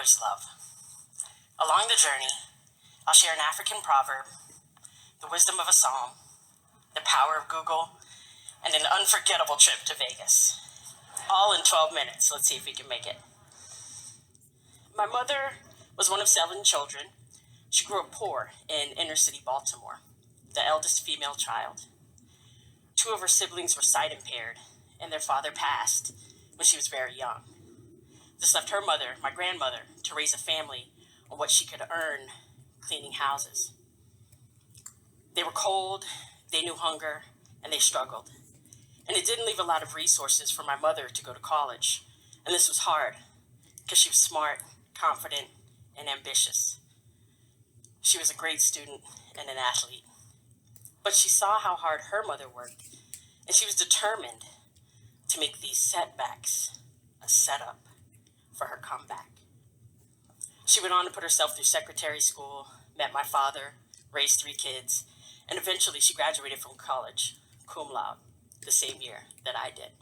mother's love. Along the journey, I'll share an African proverb, the wisdom of a psalm, the power of Google, and an unforgettable trip to Vegas. All in 12 minutes. Let's see if we can make it. My mother was one of 7 children. She grew up poor in inner city Baltimore, the eldest female child. 2 of her siblings were sight impaired, and their father passed when she was very young. This left her mother, my grandmother, to raise a family on what she could earn cleaning houses. They were cold, they knew hunger, and they struggled. And it didn't leave a lot of resources for my mother to go to college. And this was hard because she was smart, confident, and ambitious. She was a great student and an athlete. But she saw how hard her mother worked, and she was determined to make these setbacks a setup for her comeback. She went on to put herself through secretary school, met my father, raised 3 kids, and eventually she graduated from college, cum laude, the same year that I did.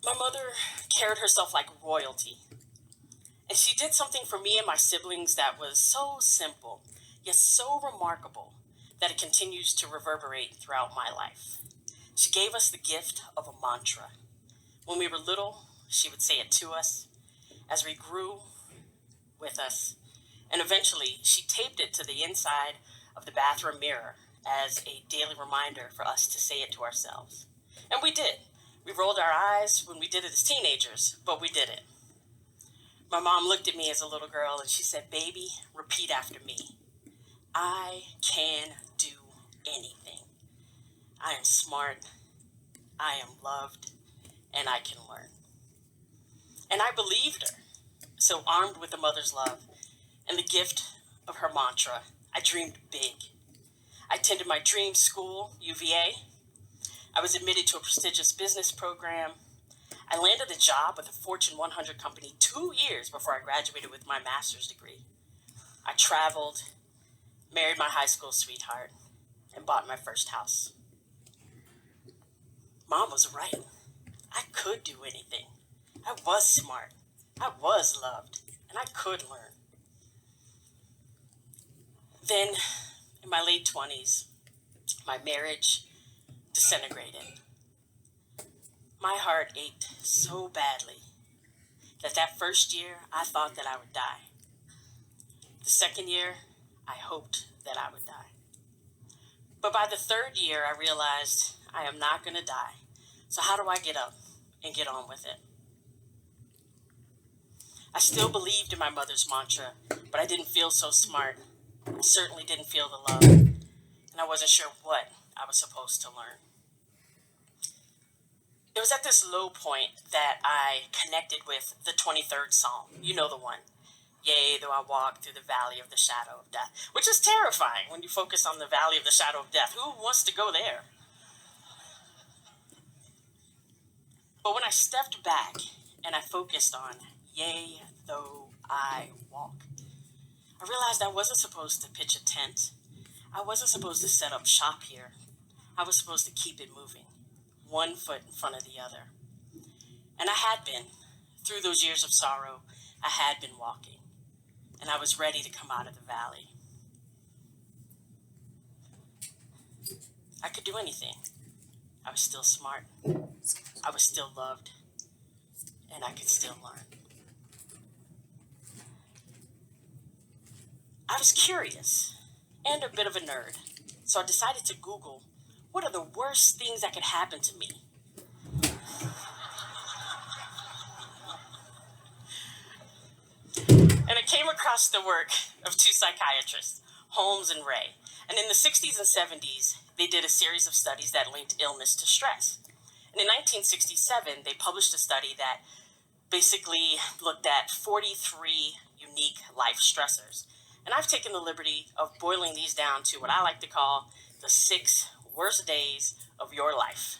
My mother carried herself like royalty. And she did something for me and my siblings that was so simple, yet so remarkable that it continues to reverberate throughout my life. She gave us the gift of a mantra. When we were little, she would say it to us. As we grew, with us. And eventually, she taped it to the inside of the bathroom mirror as a daily reminder for us to say it to ourselves. And we did. We rolled our eyes when we did it as teenagers, but we did it. My mom looked at me as a little girl and she said, "Baby, repeat after me. I can do anything. I am smart, I am loved, and I can learn." And I believed her. So armed with a mother's love and the gift of her mantra, I dreamed big. I attended my dream school, UVA. I was admitted to a prestigious business program. I landed a job with a Fortune 100 company 2 years before I graduated with my master's degree. I traveled, married my high school sweetheart, and bought my first house. Mom was right. I could do anything. I was smart. I was loved. And I could learn. Then, in my late 20s, my marriage disintegrated. My heart ached so badly that first year I thought that I would die. The second year, I hoped that I would die. But by the 3rd year, I realized I am not going to die. So how do I get up and get on with it? I still believed in my mother's mantra, but I didn't feel so smart. I certainly didn't feel the love, and I wasn't sure what I was supposed to learn. It was at this low point that I connected with the 23rd Psalm. You know the one. "Yea, though I walk through the valley of the shadow of death," which is terrifying when you focus on the valley of the shadow of death. Who wants to go there? But when I stepped back and I focused on, "Yea, though I walk," I realized I wasn't supposed to pitch a tent. I wasn't supposed to set up shop here. I was supposed to keep it moving, one foot in front of the other. And I had been. Through those years of sorrow, I had been walking, and I was ready to come out of the valley. I could do anything. I was still smart. I was still loved, and I could still learn. I was curious and a bit of a nerd, so I decided to Google what are the worst things that could happen to me. And I came across the work of 2 psychiatrists, Holmes and Ray. And in the 60s and 70s, they did a series of studies that linked illness to stress. And in 1967, they published a study that basically looked at 43 unique life stressors. And I've taken the liberty of boiling these down to what I like to call the 6 worst days of your life.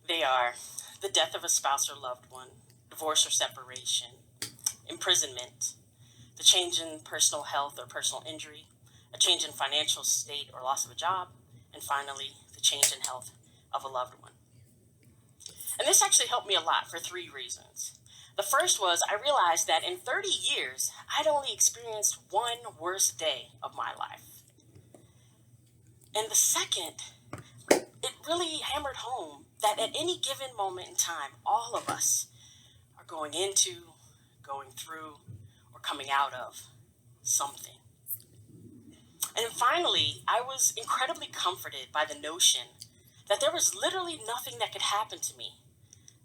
They are the death of a spouse or loved one, divorce or separation, imprisonment, the change in personal health or personal injury, a change in financial state or loss of a job, and finally, the the change in health of a loved one. And this actually helped me a lot for three reasons. The first was I realized that in 30 years, I'd only experienced one worst day of my life. And the second, it really hammered home that at any given moment in time, all of us are going into, going through, or coming out of something. And finally, I was incredibly comforted by the notion that there was literally nothing that could happen to me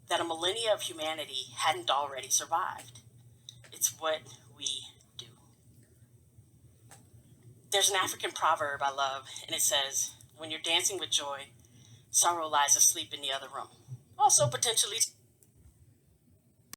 that a millennia of humanity hadn't already survived. It's what we do. There's an African proverb I love, and it says, when you're dancing with joy, sorrow lies asleep in the other room. Also potentially